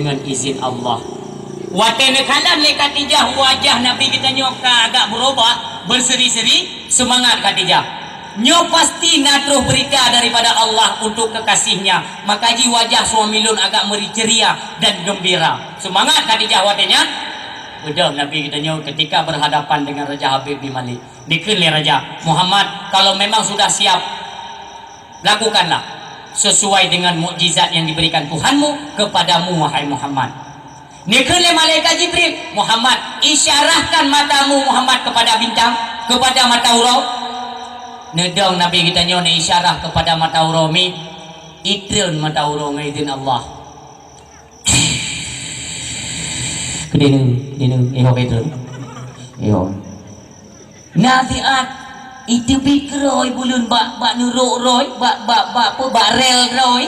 dengan izin Allah. Watene kalan le Khadijah, wajah Nabi kita nyoka agak berubah, berseri-seri, semangat Khadijah. Nyo pasti natruh berita daripada Allah untuk kekasihnya. Maka ji wajah suami lun agak mericeria dan gembira. Semangat Khadijah watenya. Udah Nabi kita nyo ketika berhadapan dengan Raja Habib bin Malik. Dikir le Raja Muhammad, kalau memang sudah siap, lakukanlah sesuai dengan mukjizat yang diberikan Tuhanmu kepadamu wahai Muhammad. Nikhle malaikat Jibril, Muhammad isyarahkan matamu Muhammad kepada bintang, kepada mata urau. Nedong Nabi kita nyo ne isyarah kepada mata urau mi, itril mata urau ngizin Allah. Kedenu iho itril. Iho. Nafiat itu bikroi bulun bak nuruk roy bak rel roy.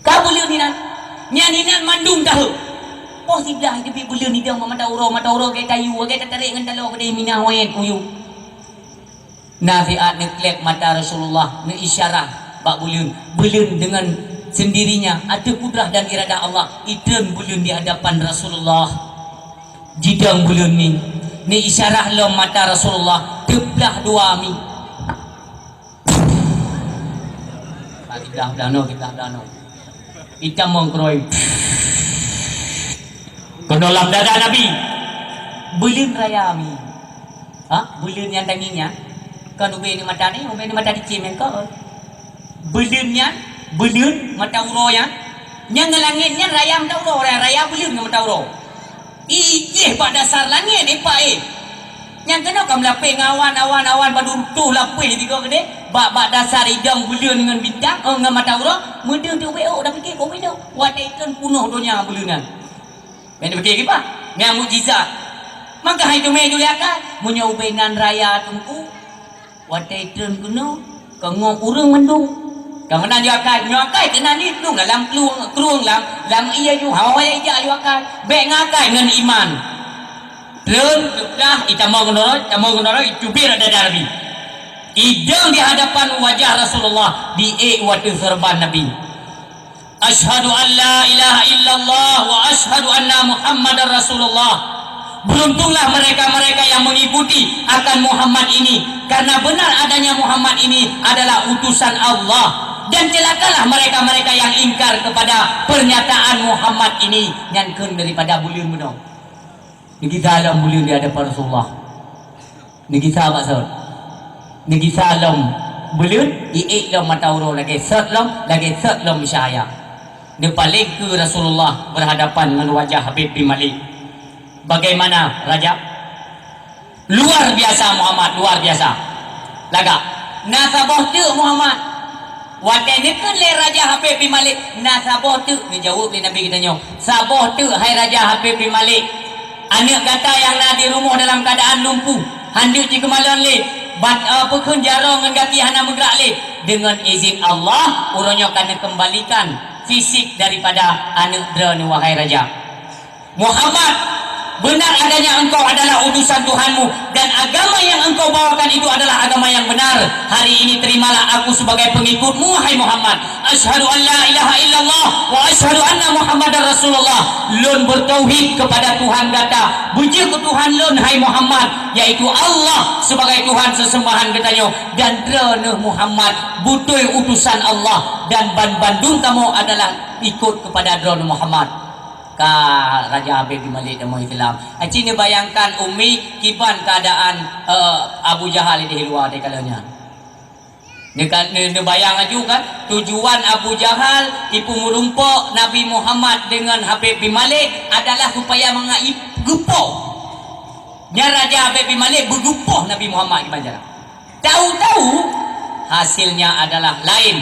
Kau bulun ni nan nyanyi nan mandung tahu posible itu bi bulun ni dong mata uro ke kayu ke tarik ngan talo ke mina wayen kuyu. Nafiat neklek mata Rasulullah ne isyarah bak bulun dengan sendirinya ada kudrah dan iradah Allah idem bulun di hadapan Rasulullah. Jidang bulun ni isyarah lo mata Rasulullah tebelah dua mi. Kita dano kita mengkroi konolam dada Nabi bulun raya mi. Bulun yang tanginya kan ube ni mata di cimen kau bulun mata uro yang ngelangitnya raya mata uro raya bulun mata uro. Ijeh pada dasar langit ni pak yang kena kam lapeh awan baduntuh lapeh tiga gede bak dasar idang bulun dengan bintang dengan mata urang mudeng tu dah fikir kau bedo wataikan punuh dunia bulunan ben fikir apa yang mukjizat maka hai tu me tu liakan munyo ubenan raya tungku wataikan kuno kangong urang mendung kamana dia akan nyokai kena ni tu dalam keruang lam iya ju hawa iya ju akan be ngakai dengan iman terus dah itamo gendoro itu bir ada Nabi idang di hadapan wajah Rasulullah di waktu serban Nabi. Asyhadu an la ilaha illallah wa asyhadu anna Muhammadar Rasulullah. Beruntunglah mereka-mereka yang mengikuti akan Muhammad ini, karena benar adanya Muhammad ini adalah utusan Allah. Dan celakalah mereka-mereka yang ingkar kepada pernyataan Muhammad ini yang kun daripada bulun menong. Niki salam bulun di hadapan Rasulullah. Niki sahabat sahabat. Niki salam bulun iiklam mata uro lagi setlom syaya. Ni paling ke Rasulullah berhadapan dengan wajah Habib bin Malik. Bagaimana Raja? Luar biasa Muhammad, luar biasa. Laga. Nasabah tu Muhammad. Wadah ni kan le Raja Habib bin Malik. Nasabah tu ni jawab le Nabi kita nyo. Sabah tu hai Raja Habib bin Malik. Anak kata yang nak di rumah dalam keadaan lumpuh. Handuk di kemalan le. Pekun jarang dengan gati hana megrak le. Dengan izin Allah, orangnya akan kembalikan fisik daripada anak drone wahai Raja Muhammad. Benar adanya engkau adalah utusan Tuhanmu dan agama yang engkau bawakan itu adalah agama yang benar. Hari ini terimalah aku sebagai pengikutmu wahai Muhammad. Asyhadu an la ilaha illallah wa asyhadu anna Muhammadar Rasulullah. Lun bertauhid kepada Tuhan kata puji ke Tuhan lun hai Muhammad, yaitu Allah sebagai Tuhan sesembahan katanya, dan drone Muhammad butuh utusan Allah dan bandung kamu adalah ikut kepada drone Muhammad. Raja Habib bin Malik dan Islam. Cina bayangkan Umi kiban keadaan Abu Jahal di luar di kalanya. Ni bayang aja kan tujuan Abu Jahal ipu merumpok Nabi Muhammad dengan Habib bin Malik adalah supaya mengaib gepoh. Nya Raja Habib bin Malik bergepoh Nabi Muhammad di Banjar. Tahu-tahu hasilnya adalah lain.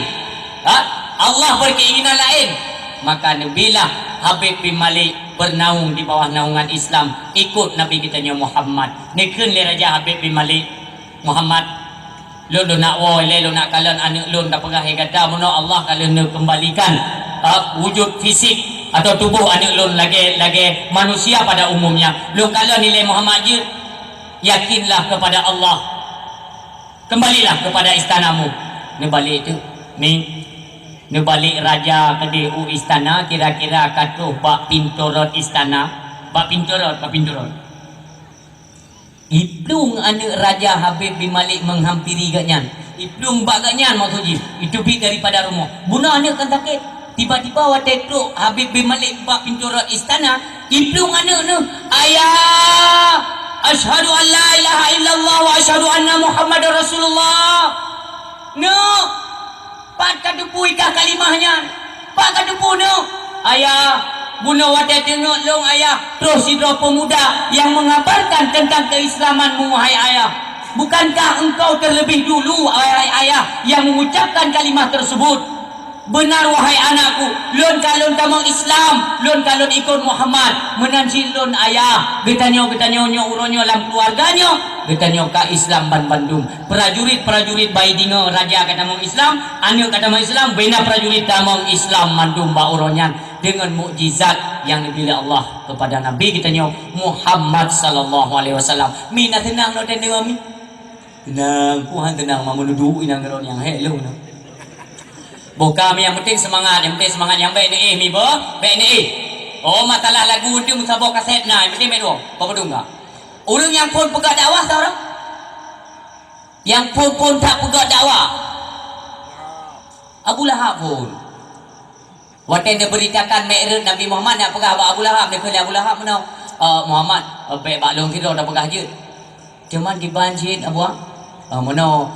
Allah berkeinginan lain. Maka nabilah Habib bin Malik bernaung di bawah naungan Islam, ikut Nabi kita nya Muhammad. Nikun le Raja Habib bin Malik Muhammad lu nak woi lu nak kalian anak lu tak pegah kata mono Allah kalian kembalikan wujud fisik atau tubuh anak lu lagi manusia pada umumnya. Lu kalian nilai Muhammad je, yakinlah kepada Allah, kembalilah kepada istanamu. Ni balik tu ni Nu balik raja ke DU istana kira-kira katuh bak pinturot istana. Bak pinturot. Iplung anak Raja Habib bin Malik menghampiri ganyan. Iplung bak ganyan maksudnya. Itu bit daripada rumah. Bunuh anak kan sakit. Tiba-tiba waktu itu Habib bin Malik bak pinturot istana. Iplung anak ni. Ayah. Asyhadu an la ilaha illallah wa asyhadu anna Muhammad Rasulullah. No. Pak kadepui kah kalimahnya. Pak kadepu no. Ayah. Bunuh wadah tengok long ayah. Terus hidro pemuda yang mengabarkan tentang keislamanmu wahai ayah. Bukankah engkau terlebih dulu wahai ayah yang mengucapkan kalimah tersebut? Benar wahai anakku, lon kalon kamu Islam, lon kalon ikut Muhammad, menansi lon ayah. Getanyo nyo uronyo dalam keluarganyo, getanyo ka Islam ban Bandung. Prajurit bayi dingo raja kata mong Islam, anu kata mong Islam, bina prajurit kamong Islam Bandung ba uronyan dengan mukjizat yang diberi Allah kepada Nabi getanyo Muhammad sallallahu alaihi wasallam. Mina tenang no tenang mi. Tenang, Tuhan tenang mamunudu inang ron yang hello no. Bukan yang penting semangat, yang baik ni mi bo, baik ni Oh matalah lagu tu musabah kaset nah, yang penting baik dua. Apa pedung enggak? Orang yang pun pegang dakwah tahu orang? Yang pun tak pegang dakwah. Abu Lahab pun. Waktu dia beritakan Mi'raj Nabi Muhammad nak pegang Abu Lahab, dia kata Abu Lahab mana? Muhammad, baik baklong kita dah pegang je. Cuman dibanjir Abu mana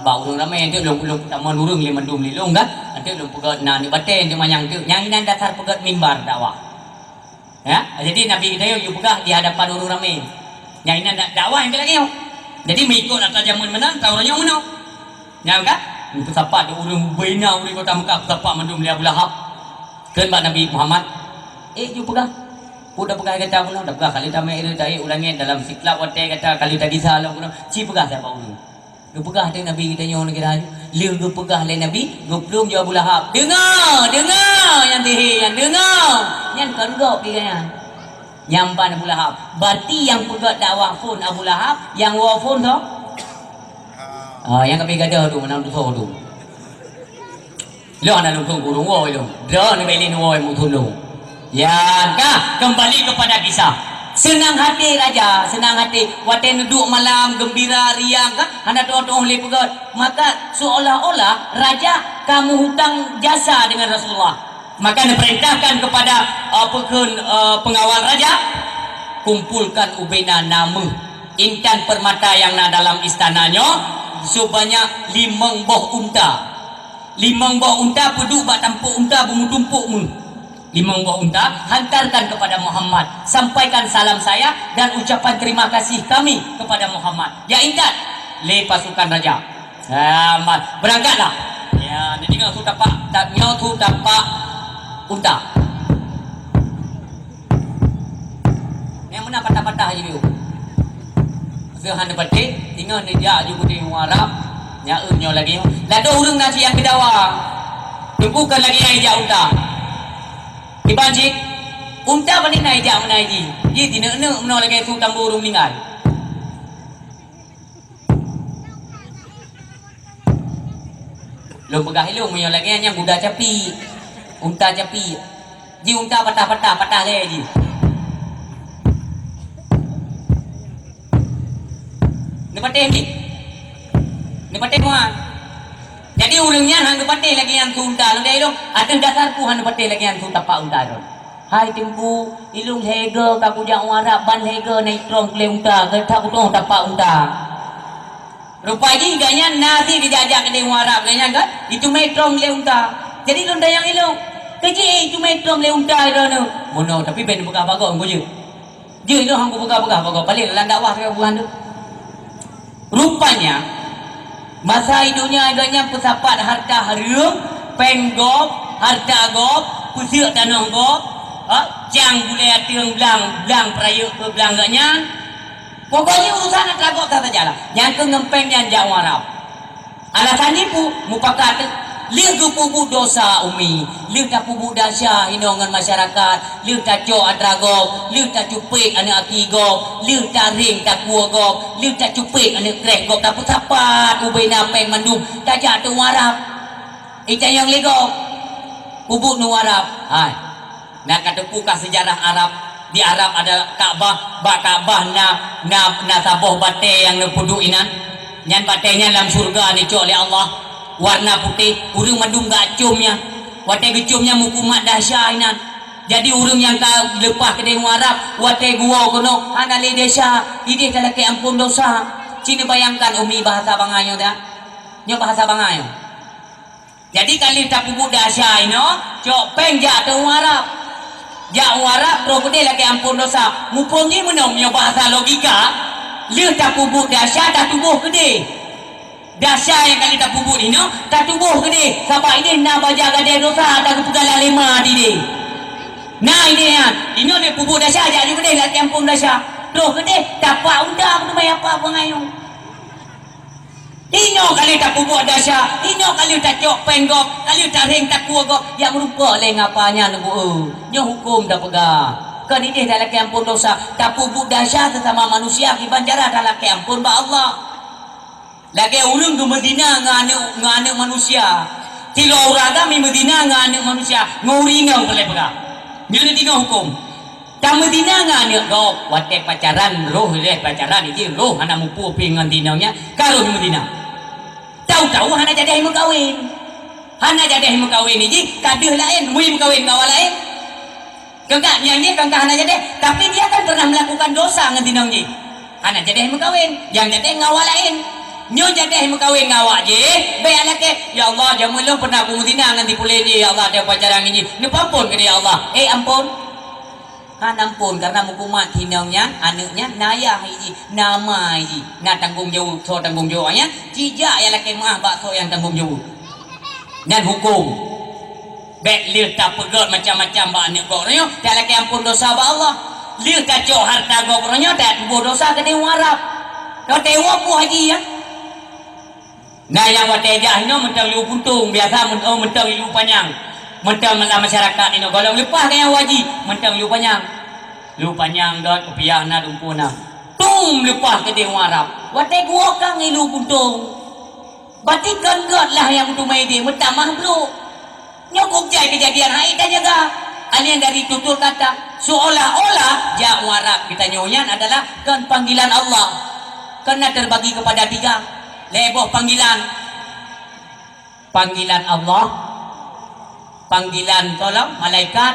bau urung ramai tu belum taman urung lima dum lilung kan nanti belum pegat nah ni baten cuma yang tu yang ini dasar pegat mimbar dakwah ya jadi Nabi kita yuk pegang di hadapan urung ramai yang ini dakwah yang lagi jadi mengikut atas zaman menang tahu orang yang mana yang kan itu siapa tu urung bina urung kota Mekah siapa mandum dia Abu Lahab kan Nabi Muhammad yuk pegang udah pegang kata pun dah pegang kali tamai itu tadi ulangnya dalam siklap watai kata kali tadi salah pun ci pegang siapa urung Gue pegah dengan Nabi kita nyon kira liu gue pegah le Nabi gue belum jawab Abu Lahab dengar yang teh yang dengar yang kendok kira nyamban Abu Lahab berarti yang pegat dakwah pun Abu Lahab yang wa pun tu yang kami gadah tu menang tu tu lo ana lu tong kurung wa lo dah ni belin wa mu tundung ya kah kembali kepada kisah senang hati raja, senang hati. Waktu duduk malam gembira riang kan, hendak doa-doa oleh pegat. Maka seolah-olah raja kamu hutang jasa dengan Rasulullah. Maka diperintahkan kepada pengawal raja, kumpulkan ubena nama intan permata yang ada dalam istananya sebanyak 5 buah unta. 5 buah unta peduk bak tampuk unta bermutumpuk 5 buah unta hantarkan kepada Muhammad, sampaikan salam saya dan ucapan terima kasih kami kepada Muhammad. Ya ingat le pasukan raja berangkatlah ya jadi ngau tu tapak unta yang mana patah-patah je tu sehan depan tinggal dia juga di Arab nyaeunyo lagi lado urang nasi yang kedawa tumpukan lagi yang hijau unta dibanjir unta balik naik jam naik ji tidak nak lagi tu tambah urung meninggal lo pegah lo punya lagi yang kuda capi unta capi ji unta patah le ji ni patih muat jadi ulangnya hang patih lagi yang tu unta lo dai lo ada dasar ku hang patih lagi yang tu tapak unta lo hai tempu ilung hega ka kujang Arab ban hega naik trong le unta ke tak utong tapak unta rupanya ganya nasi dijajak ke Arab ganya kan itu metrom le unta jadi lo dayang ilung keji itu metrom le unta itu no mono tapi ben buka bagok nggo je lo hang buka bagok balik lan dakwah ke bulan tu rupanya masa hidupnya agaknya pesapat harta harum penggop harta gop kusir tanah gop jang bulai tiang belang perayuk ke belang agaknya pokoknya urusan nak lagok tak sajalah yang ke ngempeng yang jauh Arab alasan ibu mupakat liu pubu dosa umi liu tak pubu dasya hinongan masyarakat liu tak jo adragop liu tak cupik anak aki gop liu tak ring tak kuah gop liu tak cupik anak krek gop tak pusapat ubay napeng mandum tak jatuh Arab Ikan yang lego kubuk nu Arab. Hai. Nak kata buka sejarah Arab. Di Arab ada Kaabah, Kaabah na taboh bate yang nepuduk inan. Nyan batenya dalam surga ni cok oleh Allah. Warna putih, urang mandung gacumnya. Wate gacumnya mukumat dahsyat inan. Jadi urang yang ka lepas ke dengau Arab, wate gua kono hanale desa, ide kala ke ampun dosa. Cina bayangkan umi bahasa bangayo dah. Nyo bahasa bangayo. Jadi kali tak pupuk dahsyat ino, cok penjak ke Arab. Jak Arab pro gede lagi ampun dosa. Mupungi menom nyo bahasa logika. Liu tak pupuk dahsyat tak tubuh gede. Dahsyat yang kali tak pupuk ino, tak tubuh gede. Sebab ini nak baca gede dosa tak kepegalan lima di. Nah ini ya, ini dia pupuk dahsyat aja juga deh lagi ampun dahsyat. Pro gede dapat undang tu mai apa pengayu. Ino kali tak pupuk dahsyat, ino kali tak cok penggok, kali tak ring tak kuagok, yang merupa le ngapanya nubu. Nyo hukum dah pegang. Kan ini dah laki ampun dosa, tak pupuk dahsyat sesama manusia ki banjara dah laki ampun ba Allah. Lagi ulun ke Medina ngane manusia. Tilo uraga mi Medina ngane manusia, ngurina boleh pegang. Nyo ni tino hukum. Tak Medina ngane go wate pacaran roh le pacaran iki roh ana mupu pingan dinaunya karo di Medina. Tahu-tahu hana jadi mau kawin. Hana jadi mau kawin ini kaduh lain, mui mau kawin kawan lain. Kagak nyanyi kagak hana jadi, tapi dia kan pernah melakukan dosa ngendinong ni. Hana jadi mau kawin, yang jadi ngawal lain. Nyo jadi mau kawin ngawak je, be alake ya Allah jamu lu pernah ku Medina nganti pule ni ya Allah ada pacaran ini. Ni pampun ke dia Allah. Ampun. Ampun karena mukumat hinaunya anaknya naya hiji nama hiji na tanggung jawab so tanggung jawabnya cijak ya laki mah bakso yang tanggung jawab dan hukum bet liu tak pegot macam-macam ba anak gornyo tak laki ampun dosa ba Allah liu tak cok harta gornyo tak buat dosa ke dewa Arab kau tewa pu haji ya nah yang wate jah no mentang liu puntung biasa mentang liu panjang mentang dalam masyarakat ini kalau lepas kaya wajib mentang liu panjang dot kepiah na dumpuna tum lepas ke dewa Arab wate gua kang ilu puntung berarti kan lah yang tumai dia mentang makhluk nyokok jai kejadian hai dah jaga alien dari tutur kata seolah-olah jak Arab kita nyonya adalah kan panggilan Allah kena terbagi kepada tiga leboh panggilan Allah, panggilan tolong malaikat,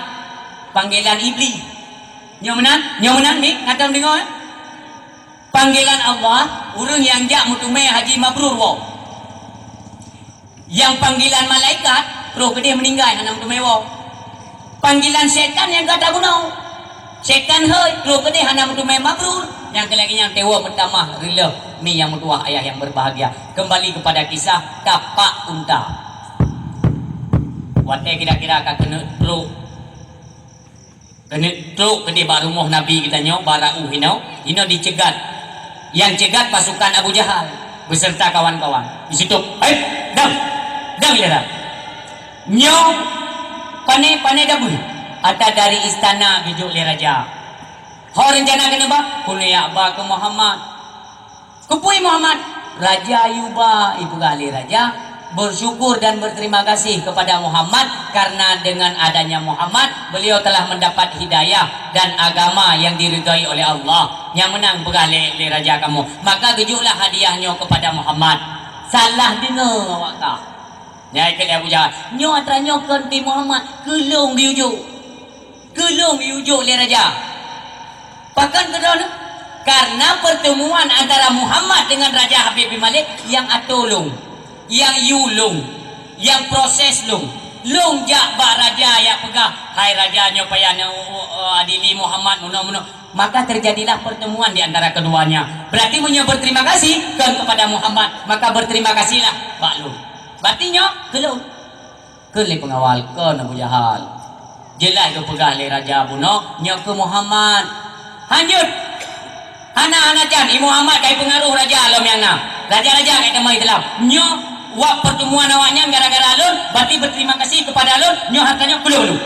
panggilan iblis. Nyo menang ni ngatam dengar. Panggilan Allah, urang yang jak mutume haji mabrur wo. Yang panggilan malaikat, roh gede meninggal anak mutume wo. Panggilan setan yang kata gunau. Setan hei, roh gede anak mutume mabrur. Yang kelagi yang tewa pertama rela mi yang mutuah ayah yang berbahagia. Kembali kepada kisah tapak unta. Wate kira-kira akan kena truk ke di rumah Nabi kita nyo barau hino dicegat. Yang cegat pasukan Abu Jahal beserta kawan-kawan. Di situ, dam ya. Nyo pane dabu. Ata dari istana bijuk le raja. Hau rencana kena ba? Kuliah ba ke Muhammad. Kupui Muhammad. Raja Ayuba ibu gali raja bersyukur dan berterima kasih kepada Muhammad karena dengan adanya Muhammad beliau telah mendapat hidayah dan agama yang diridai oleh Allah. Yang menang begali le raja kamu. Maka gejuklah hadiahnya kepada Muhammad. Salah dengar awak tak? Ya ikut Abu Jahal. Nyo atranyo kan pi Muhammad kelong diujuk. Kelong diujuk le raja. Bahkan kedua karena pertemuan antara Muhammad dengan Raja Habib bin Malik yang atolong, yang yulung, yang proses lung jak ba raja ya pegah hai rajanya payana adili Muhammad muno maka terjadilah pertemuan di antara keduanya. Berarti punya berterima kasih kan kepada Muhammad, maka berterima kasihlah Pak Lu. Berarti nyo kelung kele pengawal ke Abu Jahal. Jelas ke pegah le raja buno nyo ke Muhammad. Lanjut. Anak-anak jan Ibu Muhammad kai pengaruh raja alam yang enam. Raja-raja kai temai dalam. Nyo wak pertemuan awaknya gara-gara alun, berarti berterima kasih kepada alun, nyo hartanya belum.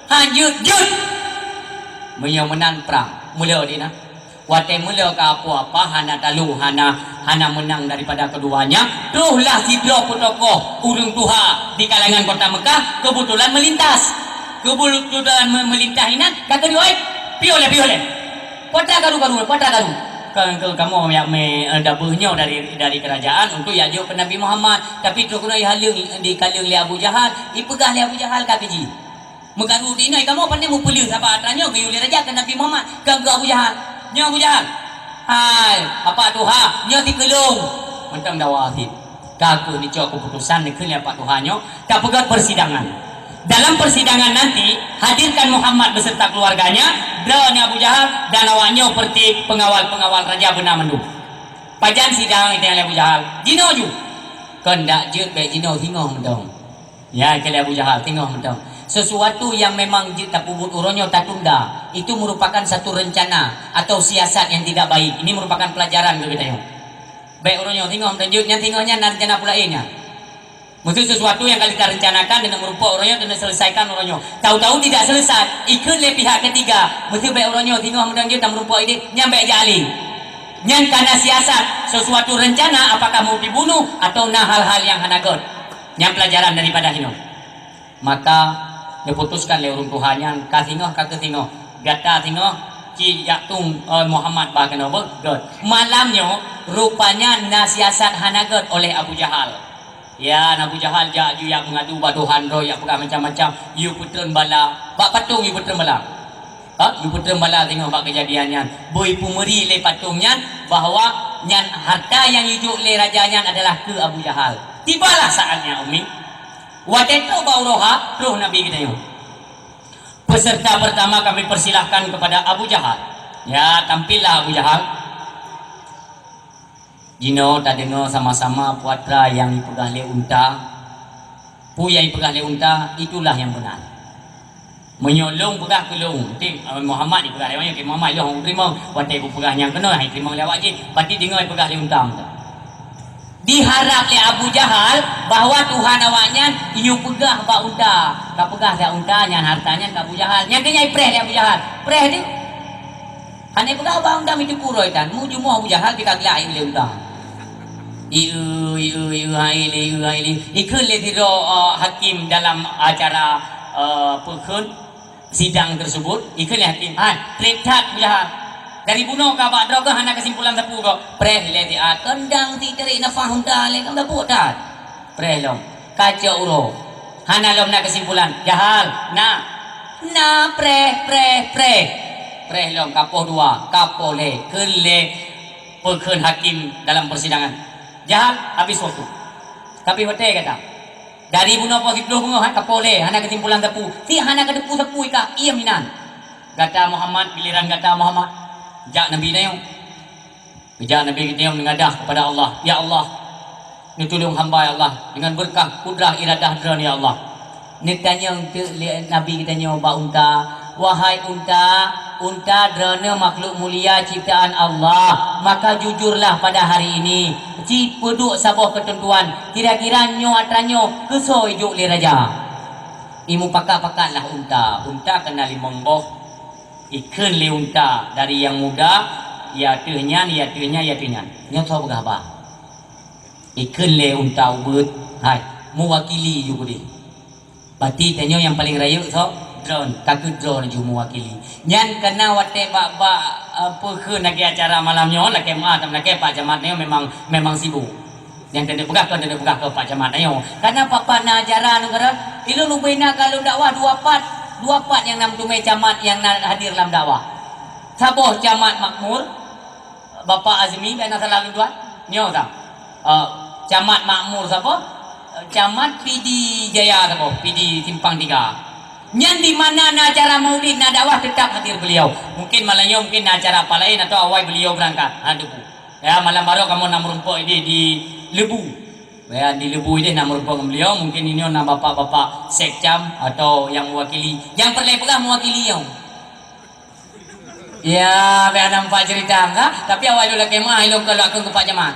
Lanjut, jut. Menyo menang perang. Mula dia nah. Watai mula ke apa-apa hana talu hana menang daripada keduanya. Teruslah si dua tokoh urung tuha di kalangan kota Mekah kebetulan melintas. Kebetulan melintas ini kata dia, "Oi, piole. Pota garu. Kamu yang dabuhnya dari kerajaan untuk yajuk ke Nabi Muhammad, tapi tu kena halung di kalung li Abu Jahal, ipegah li Abu Jahal ka keji. Megaru di noi kamu pandai mupulih sahabat atranyo ke yuli raja ke Nabi Muhammad, ke Abu Jahal. Nyo Abu Jahal. Hai, apa tuha? Nyo di kelung. Mentang dawahid. Kaku ni cok keputusan ni keuli apa tuhanyo, ka pegat persidangan. Dalam persidangan nanti hadirkan Muhammad beserta keluarganya, drone Abu Jahal dan awaknya seperti pengawal-pengawal raja benar mendung. Pajan sidang itu yang Abu Jahal. Jino ju. Kendak je baik jino tengok mendung. Ya ke Abu Jahal tengok mendung. Sesuatu yang memang tak pubut uronyo tak tunda, itu merupakan satu rencana atau siasat yang tidak baik. Ini merupakan pelajaran bagi kita. Baik uronyo tengok mendung, yang tengoknya rencana pula nya. Mesti sesuatu yang kali kita rencanakan dengan merupa uronyo dan selesaikan uronyo. Tahu-tahu tidak selesai, ikut le pihak ketiga. Mesti baik uronyo tengok mendung dan merupa ide nyampe jali. Yang karena siasat sesuatu rencana apakah mau dibunuh atau nah hal-hal yang hanagot. Yang pelajaran daripada ini. Maka diputuskan oleh urung Tuhannya kasingoh kakesingoh gata singoh ci yaktung Muhammad bahkan apa malamnya rupanya nasiasat hanagot oleh Abu Jahal. Ya Abu Jahal jaju yang mengadu baduhan roh yang pegang macam-macam yu putren bala bak patung yu putren bala yu putren bala tengok bak kejadiannya boy pumeri le patungnya bahawa nyan harta yang hidup le rajanya adalah ke Abu Jahal. Tibalah saatnya Umi waktu itu bauroha roh Nabi kita yuk. Peserta pertama kami persilahkan kepada Abu Jahal. Ya tampillah Abu Jahal. Jino tak dengar sama-sama puatra yang dipegang le unta. Pu yang dipegang le unta itulah yang benar. Menyolong pegang kelung. Muhammad dipegang le ke Muhammad lo terima waktu ibu pegang yang kena hai terima le awak je. Pati dengar pegang le unta. Diharap oleh Abu Jahal bahawa Tuhan awaknya iu pegah bak unta. Ka pegah dak unta nyan hartanya ka Abu Jahal. Yang kenyai preh dia Abu Jahal. Preh dia. Hane pegah bak unta itu puroi tan. Mu jumo Abu Jahal kita gelai le unta. Iu haili. Ikut le tiro hakim dalam acara pekun sidang tersebut. Ikut le hakim. Tretat Abu Jahal. Dari bunuh ka bak droga hana kesimpulan tepu ko preh le dia kendang ti terik nafah unta le kam tepu tat preh lom kaca uro hana lom nak kesimpulan Jahal na preh lom kapoh dua kapoh le kele pekeun hakim dalam persidangan Jahal habis waktu tapi hotel kata dari bunuh apa 10 bunga kapoh le hana kesimpulan tepu ti hana kedepu tepu ka iya minan kata Muhammad giliran kata Muhammad jak Nabi na yung bijak Nabi kita yang mengadah kepada Allah, ya Allah ni tolong hamba ya Allah dengan berkah kudrah iradah dran ya Allah. Ni tanya Nabi kita nyo ba unta, wahai unta drana makhluk mulia ciptaan Allah, maka jujurlah pada hari ini ci peduk sabah ketentuan kira-kira nyo atranyo keso ijuk le raja imu pakat-pakatlah unta kena limongboh ikun le unta dari yang muda ya tehnya nya tahu berapa ikun le unta ubut hai mewakili juga di berarti tanya yang paling rayu so drone takut drone juga mewakili nyan kena wate ba apa ke nak acara malamnya lah kemah tam nak pak jamatnya memang sibuk yang tanda pegah ke pak jamatnya karena papa na ajaran negara ilu lubina kalau dakwah dua part yang nam tumai camat yang hadir dalam dakwah. Saboh camat makmur Bapak Azmi kena salah dua. Nyo tak. Camat makmur saboh camat PD Jaya saboh PD Simpang 3. Nyan di mana na acara maulid na dakwah tetap hadir beliau. Mungkin malahnya mungkin na acara apa lain atau awal beliau berangkat. Debu. Ya malam baru kamu nak merumpuk ini di Lebu. Ya di Lebu ini nak merupakan beliau mungkin ini nak bapak-bapak sekcam atau yang mewakili yang perlepas mewakili yang ya biar nampak cerita enggak tapi awal dulu kemah ilmu kalau aku ke Pak Jamat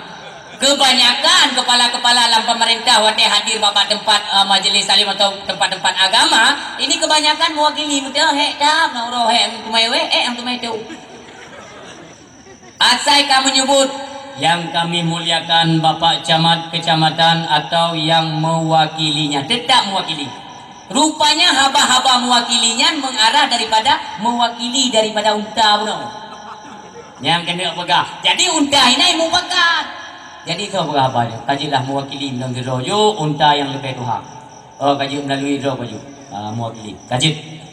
kebanyakan kepala-kepala dalam pemerintah waktu hadir bapak tempat majlis salim atau tempat-tempat agama ini kebanyakan mewakili betul hek dah nak roh hek tumai we am tumai tu Asal kamu nyebut yang kami muliakan Bapak Camat Kecamatan atau yang mewakilinya, tetap mewakili. Rupanya haba-haba mewakilinya mengarah daripada mewakili daripada unta pun. Yang kena pegang. Jadi unta ini mau pegang. Jadi kau pegang apa dia? Kajilah mewakili melalui royo unta yang lebih Tuhan. Oh kaji melalui royo kaji. Mewakili. Kaji.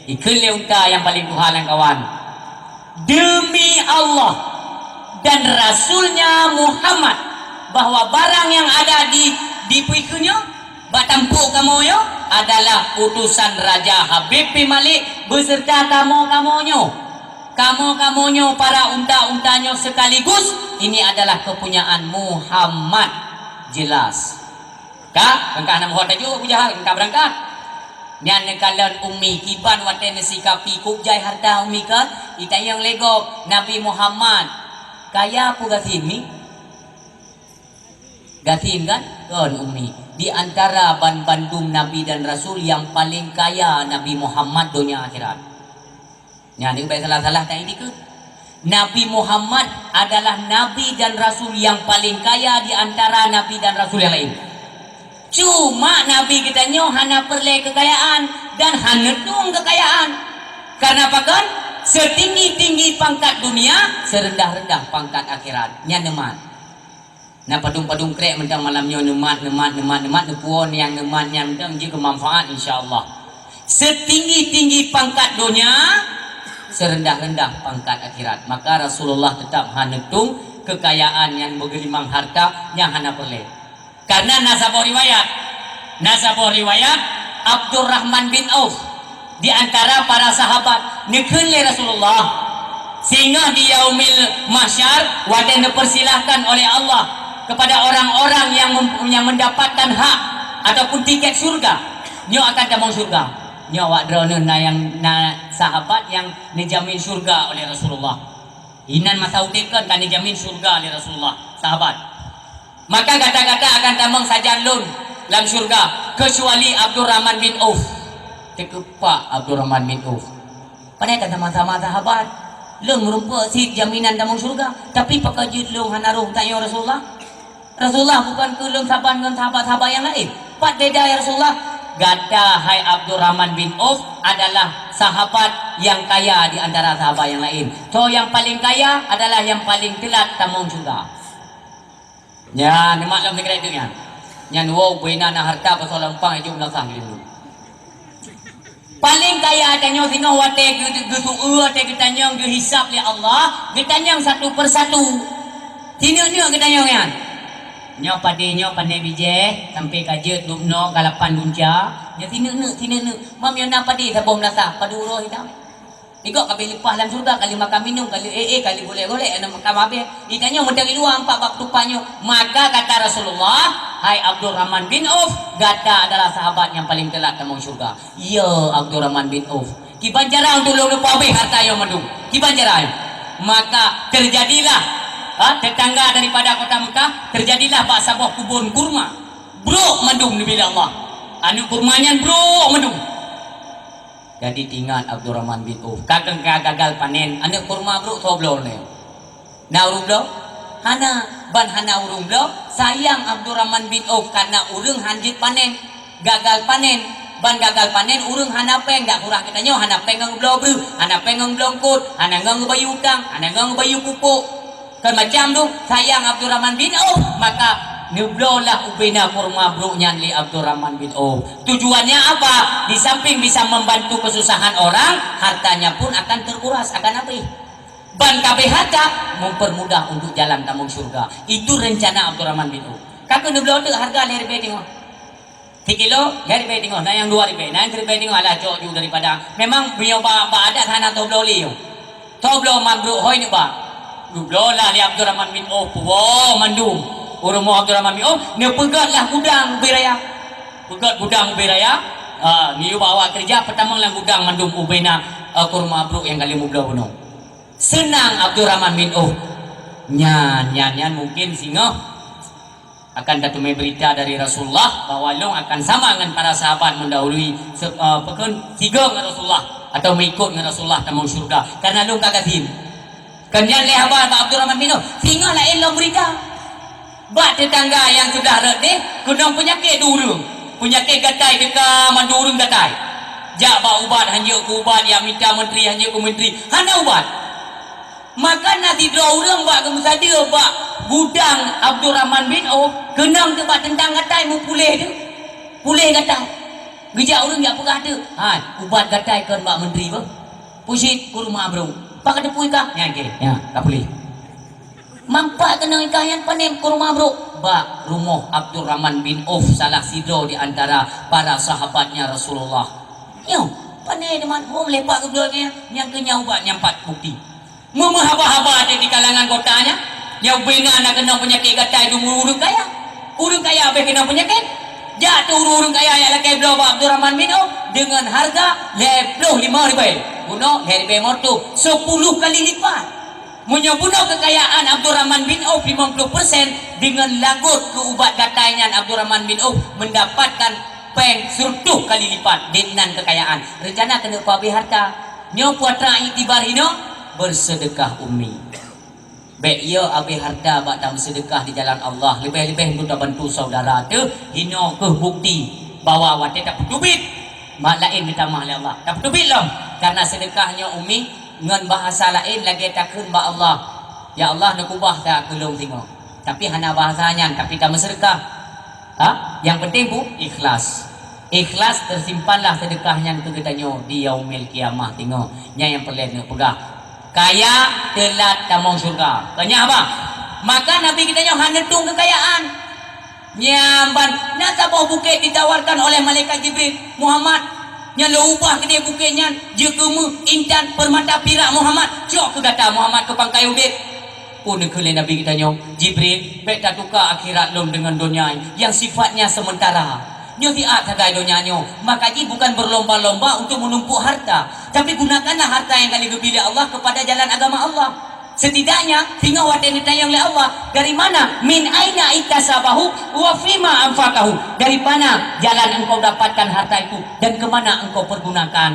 Ikutlah unta yang paling Tuhan yang kawan. Demi Allah dan Rasulnya Muhammad bahwa barang yang ada di puikunya batampuk kamu yo adalah utusan Raja Habib bin Malik beserta kamu-kamunyo para unta-untanya sekaligus. Ini adalah kepunyaan Muhammad. Jelas kak engkau nak muhot tajuk bujah engkau berangkat nyan nekalan ummi kiban waten sikapi kubjai harta ummi kan itayang legok Nabi Muhammad kaya aku gatin mi gatin kan kan ummi di antara bandum Nabi dan Rasul yang paling kaya Nabi Muhammad dunia akhirat. Nyan ni baik salah-salah tak ini ke? Nabi Muhammad adalah Nabi dan Rasul yang paling kaya di antara Nabi dan Rasul yang lain. Cuma Nabi kita nyo hana perle kekayaan dan hana tung kekayaan. Karena apa kan? Setinggi-tinggi pangkat dunia, serendah-rendah pangkat akhirat. Nya nemat. Nah padung-padung krek mentang malamnya nemat nepuan yang nematnya mentang juga manfaat insyaallah. Setinggi-tinggi pangkat dunia, serendah-rendah pangkat akhirat. Maka Rasulullah tetap hana tung kekayaan yang bergelimang harta yang hana perle. Karena nasabah riwayat Abdurrahman bin Auf di antara para sahabat nekenle Rasulullah sehingga di yaumil mahsyar wadah dipersilahkan oleh Allah kepada orang-orang yang mendapatkan hak ataupun tiket surga nyo akan damang surga nyo wak drone na sahabat yang dijamin surga oleh Rasulullah inan masa udipkan kan dijamin surga oleh Rasulullah sahabat. Maka kata-kata akan tamang saja lun dalam surga kecuali Abdurrahman bin Auf. Tekepak Abdurrahman bin Auf. Padahal kata sama-sama sahabat, lung merupakan si jaminan damang surga, tapi pakajid lung hanaruh tanya Rasulullah. Rasulullah bukan ke lung sahabat dengan sahabat-sahabat yang lain. Pat beda ya Rasulullah. Kata hai Abdurrahman bin Auf adalah sahabat yang kaya di antara sahabat yang lain. So yang paling kaya adalah yang paling telat tamang surga. Ya, ni maklum negara itu ya. Yang wow buena na harta pasal lampang itu belakang dulu. Paling kaya tanya sehingga wate gitu kita nyang dihisap oleh Allah, kita nyang satu persatu. Tina-tina kita nyang kan. Nyo pandai bije sampai kajet dumno kalapan dunca. Ya tina-tina. Mam yo na padi sabong nasa paduro hitam. Ikut kami lepas dalam surga kali makan minum kali kali boleh-boleh ana makan habis ditanya mendang dua empat bab tupanya maka kata Rasulullah hai Abdurrahman bin Auf gata adalah sahabat yang paling telat ke surga ya Abdurrahman bin Auf kiban jarang dulu lupa habis harta yang mendung kiban jarang maka terjadilah tetangga daripada kota Mekah terjadilah bak sebuah kebun kurma bro mendung di bila Allah anu kurmanya bro mendung. Jadi tinggal Abdurrahman bin Auf. Kakang gagal panen. Anak kurma bro soblo ne. Na urung blo? Hana ban hana urung blo. Sayang Abdurrahman bin Auf karena urung hanjit panen. Gagal panen. Ban gagal panen urung hana peng gak kurang katanya hana pengang blo bro. Hana pengang blongkut. Hana ngang bayu utang. Hana ngang bayu pupuk. Kan macam tu sayang Abdurrahman bin Auf maka nublolah ubena kurma bro-nya li Abdurrahman bin Auf. Tujuannya apa? Di samping bisa membantu kesusahan orang, hartanya pun akan terkuras. Akan apa? Ban kabeh harta mempermudah untuk jalan tamung surga. Itu rencana Abdurrahman bin Auf. Kakak nublol tu harga leh ribe tengok. 3 kilo, leh ribe tengok. Nah yang 2 ribe. Nah yang ribe tengok alah jauh daripada. Memang beliau ba ada sana tobloli yo. Toblo mambruk hoi ni ba. Nublol lah li Abdurrahman bin Auf. Wow, mandum. Urung Abdurrahman bin Auf dia pegatlah gudang ubay gudang ubay raya dia bawa kerja pertama lang gudang mandum ubay na kurma bro yang kali mubla buno senang Abdurrahman bin Auf nyan mungkin singa akan datumai berita dari Rasulullah bahwa long akan sama dengan para sahabat mendahului pekan 3 dengan Rasulullah atau mengikut dengan Rasulullah tamang surga karena long kagatin Kenyan leh abah Pak Abdul Rahman bin Auf. Tinggal lain lo berita. Bak tetangga yang sudah redeh, kena penyakit durung. Penyakit gatai dekat mandurung gatai. Jak bak ubat hanya ke ubat, yang minta menteri hanya ke menteri. Hana ubat. Maka nanti dua orang bak ke saja bak gudang Abdul Rahman bin Auf, kenang tu bak tentang gatai mu pulih tu. Pulih gatai. Gejak orang jak pegah tu. Ubat gatai kan bak menteri apa? Pusit ke rumah bro. Pak ada pui kah? Ya, okay. Ya, tak boleh. Mampak kena ikah yang panem ke rumah bro. Bak rumah Abdul Rahman bin Auf salah sidro di antara para sahabatnya Rasulullah. Yo, panem teman. Lepak ke belakangnya yang kenyau ubat nyampat bukti. Haba-haba ada di kalangan kotanya. Yang bina nak kena penyakit gatai tu urung kaya. Urung kaya habis kena penyakit. Jatuh urung kaya yang laki beliau Abdul Rahman bin Auf dengan harga 25 ribu. Bunuh dari mortu 10 kali lipat. Menyebunuh kekayaan Abdul Rahman bin Auf 50% dengan lagut ke ubat gatainya Abdul Rahman bin Auf mendapatkan peng 10 kali lipat dengan kekayaan. Rencana kena pabi harta. Nyo puatra itibar hino bersedekah ummi. Baik ia abi harta bak dalam sedekah di jalan Allah. Lebih-lebih untuk bantu saudara tu hino ke bukti bahawa wate tak pedubit. Mak lain minta mahal Allah. Tak pedubit lah. Karena sedekahnya umi ngan bahasa lain lagi takun ba Allah. Ya Allah nak ubah tak kelong tengok. Tapi hana bahasanya tapi tak bersedekah. Yang penting bu ikhlas. Ikhlas tersimpanlah sedekahnya tu katanya di yaumil kiamah tengok. Nya yang perlu nak pegang. Kaya telat tamong surga. Tanya apa? Maka Nabi katanya hana tung kekayaan. Nyamban nak tabah bukit ditawarkan oleh malaikat Jibril Muhammad nya lo ubah ke dia bukitnya jekemu intan permata pirak Muhammad cok ke kata Muhammad ke pangkai ubit pun nekele Nabi kitanya Jibril baik tak tukar akhirat lom dengan dunia yang sifatnya sementara nyo tiak tagai dunia nyo maka ji bukan berlomba-lomba untuk menumpuk harta tapi gunakanlah harta yang kali bila Allah kepada jalan agama Allah. Setidaknya tinggal wadah ditanya oleh Allah dari mana min aina ikasabahu wa fima anfaqahu, dari mana jalan engkau dapatkan harta itu dan kemana engkau pergunakan.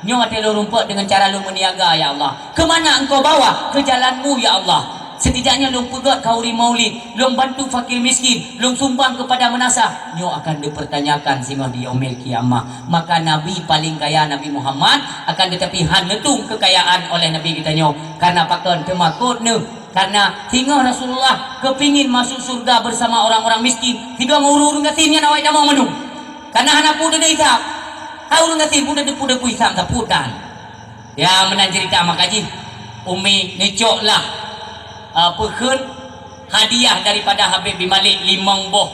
Nyo wadah lu rumput dengan cara lu meniaga ya Allah, kemana engkau bawa ke jalanmu ya Allah. Setidaknya lu pegat kauri maulid, lu bantu fakir miskin, lu sumbang kepada menasah, nyo akan dipertanyakan sehingga di yaumil kiamah. Maka Nabi paling kaya Nabi Muhammad akan tetapi hanetung kekayaan oleh Nabi kita nyo karena pakon temakut ne karena hingga Rasulullah kepingin masuk surga bersama orang-orang miskin tiga ngurung ngatinnya nawai damang menung karena anak puda dia isap haurung ngatin puda ku isap taputan ya menancerita makaji umi necok lah pekun hadiah daripada Habib bin Malik 5 buah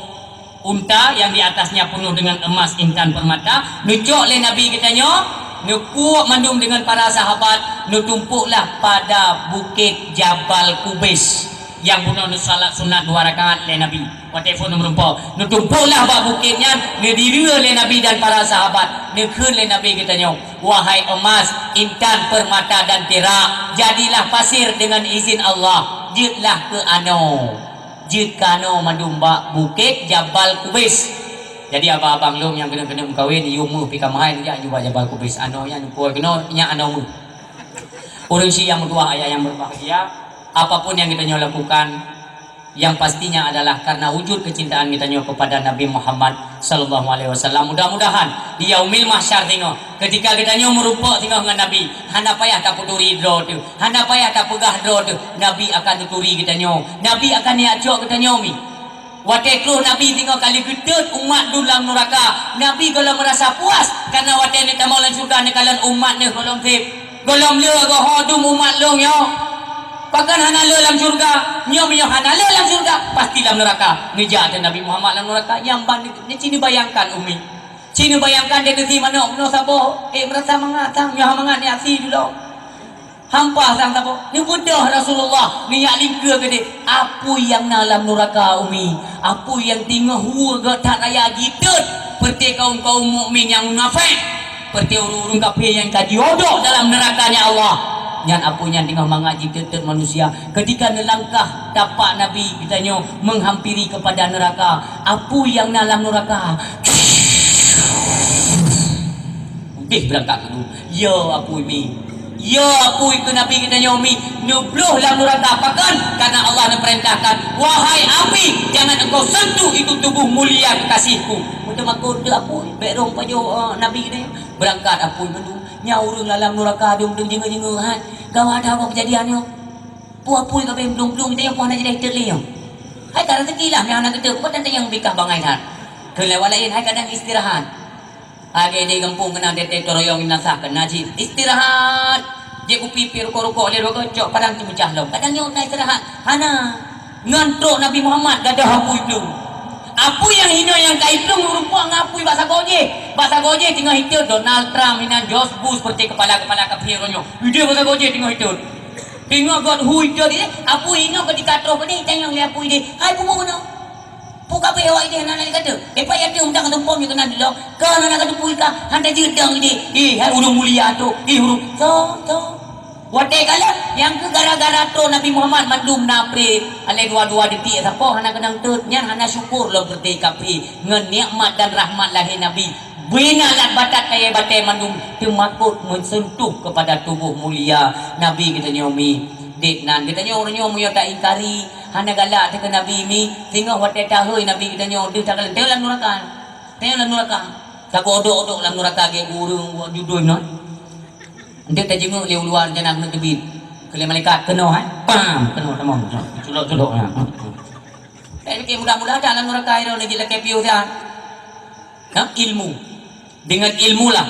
unta yang di atasnya penuh dengan emas intan permata nucuk oleh Nabi katanya nukuak mandum dengan para sahabat nutumpuklah pada bukit Jabal Kubais yang bunuh salat sunat 2 rakaat oleh Nabi telefon nombor 4 nutumpuklah bak bukitnya ngediri oleh Nabi dan para sahabat nekun oleh Nabi katanya wahai emas intan permata dan perak jadilah pasir dengan izin Allah jetlah ke jet kano mandumba bukit Jabal Kubais. Jadi abang-abang long yang kena-kena mengkawin yumu pika mahal dia juga Jabal Kubais yang kuat kena nya mu. Orang Syiah berdua ayah yang berbahagia apapun yang kita lakukan yang pastinya adalah karena wujud kecintaan kita kepada Nabi Muhammad sallallahu alaihi wasallam. Mudah-mudahan di yaumil mahsyar tengok ketika kita merupa tengok dengan Nabi hana payah tak puturi draw tu hana payah tak pegah draw tu Nabi akan tuturi kita Nabi akan niajak kita mi watekro Nabi tengok kali gedut umat dalam neraka Nabi kalau merasa puas karena watek ni tamu lan surga ni kalan umat ni golong tip golong le go hodum umat long yo pakan hana le dalam surga nyom yo hana le dalam surga pasti dalam neraka ngeja ada Nabi Muhammad dalam neraka yang bandit ni sini bayangkan umi sini bayangkan dia di mana no sabo merasa mengatang nya mangat ni asi dulu hampa sang sabo ni budah Rasulullah ni yak lingka ke dia apa yang dalam neraka umi apa yang tinggal hua ke tak raya gitut seperti kaum-kaum mukmin yang munafik seperti urung-urung kafir yang kadiodoh dalam nerakanya Allah. Yang apunya tengah mengaji tetap manusia ketika nelangkah tapak Nabi kitanya menghampiri kepada neraka apu yang dalam neraka berangkat dulu ya apu ini Ya apui ke Nabi kita nyomi nubluh dalam neraka apakan karena Allah memerintahkan wahai api jangan engkau sentuh itu tubuh mulia kekasihku untuk makut apui berong pajo Nabi kita berangkat apui mendu nyaurung dalam neraka dum jengah-jengahan gawa ada apa kejadiannya puapui ka belum kita yang puan aja dah terlihat hai tak rezeki lah yang anak kita kau tante yang bikah bangai kan kelewat lain hai kadang istirahat Age di kampung kena detek toroyong nasah kena ji istirahat. Dia ku pipir rokok dia rokok padang tu mecah lo. Kadang nyok naik istirahat. Hana ngantuk Nabi Muhammad gadah apui belum. Apui yang hina yang kai belum rupa ngapui bahasa goje. Bahasa goje tinggal hitur Donald Trump dengan George Bush seperti kepala-kepala kafironyo. Video bahasa goje tinggal hitur. Tengok god hui dia apui ingat ke dikatro ke ni tengok li apui dia. Hai pumu no. Puka pe awak dia nak kata. Depa ya dia undang tempom ni kena dilok. Kau nak kata puika hantar jedang dia. Hai urung mulia tu. Urung. So. Wate kala yang ke gara-gara tu Nabi Muhammad mandum napre ale dua-dua detik siapa hana kenang tut nyan hana syukur lo berti kapi ngan nikmat dan rahmat lahir Nabi. Bina lat batat kaya batai mandum temakut mensentuh kepada tubuh mulia Nabi kita nyomi. Dek nan kita nyomu yang tak ingkari hana galak ke Nabi mi tengok wate tahui Nabi kita nyomu dia tak kala dalam neraka tak odok dalam neraka ge burung judul no dia tak jenguk dia luar jangan nak tebit kali malaikat kena pam kena tamam culok ha tapi ke mudah-mudahan dalam neraka itu lagi laki piu dah ilmu dengan ilmu lah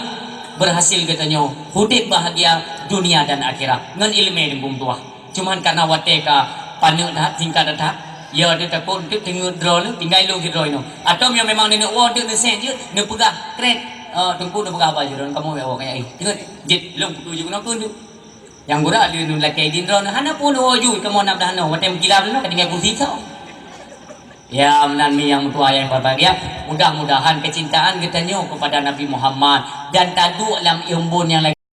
berhasil katanya hidup bahagia dunia dan akhirat dengan ilmu yang bung tua cuman karena wateka panik dah tingkat dah ya dia takut dia tinggal drone tinggal lo ke drone atau memang dia nak order dia send je dia pegang kret tunggu dia pegang apa je drone kamu bawa kayak tengok jet long tu juga nak kundu yang gura dia nu laki din drone hana pun oju kamu nak dah no watem gila benar ketinggal kursi kau ya menanmi yang tua yang berbahagia mudah-mudahan kecintaan kita kepada Nabi Muhammad dan tadu dalam ilmu yang